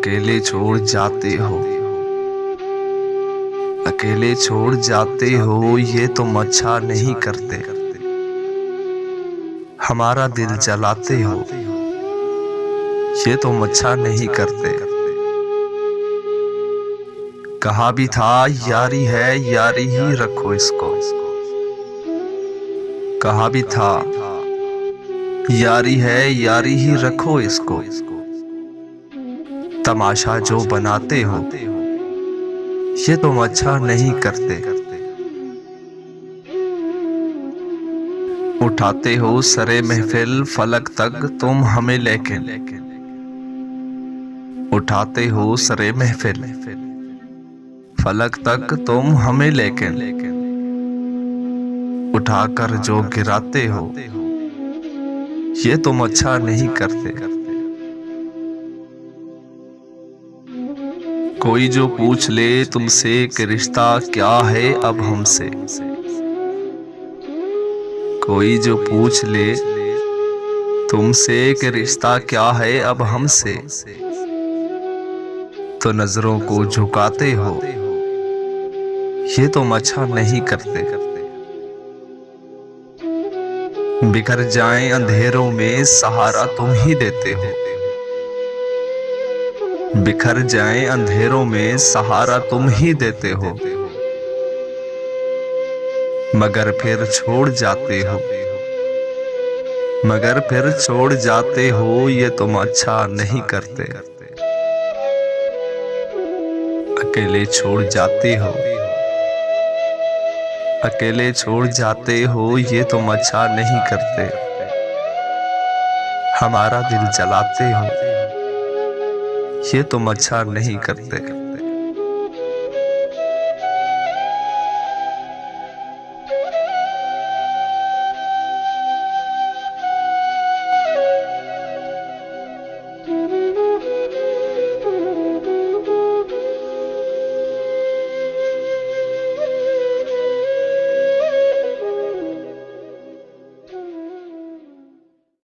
अकेले छोड़ जाते हो, अकेले छोड़ जाते हो, ये तुम अच्छा नहीं करते। हमारा दिल जलाते हो, ये तुम अच्छा नहीं करते। कहा भी था यारी है, यारी ही रखो इसको। कहा भी था यारी है, यारी ही रखो इसको। तमाशा जो बनाते हो, ये तुम अच्छा नहीं करते। उठाते हो सरे महफिल फलक तक तुम हमें लेके। उठाते हो सरे महफिल फलक तक तुम हमें लेके। उठाकर जो गिराते हो, ये तुम अच्छा नहीं करते। कोई जो पूछ ले तुमसे कि रिश्ता क्या है अब हमसे। कोई जो पूछ ले तुमसे कि रिश्ता क्या है अब हमसे, तो नजरों को झुकाते हो, ये तुम अच्छा नहीं करते। बिखर जाएं अंधेरों में सहारा तुम ही देते हो। बिखर जाएं अंधेरों में सहारा तुम ही देते हो। मगर फिर छोड़ जाते हो, मगर फिर छोड़ जाते हो, ये तुम अच्छा नहीं करते। अकेले छोड़ जाते हो, अकेले छोड़ जाते हो, ये तुम अच्छा नहीं करते। हमारा दिल जलाते हो, ये तुम अच्छा नहीं करते।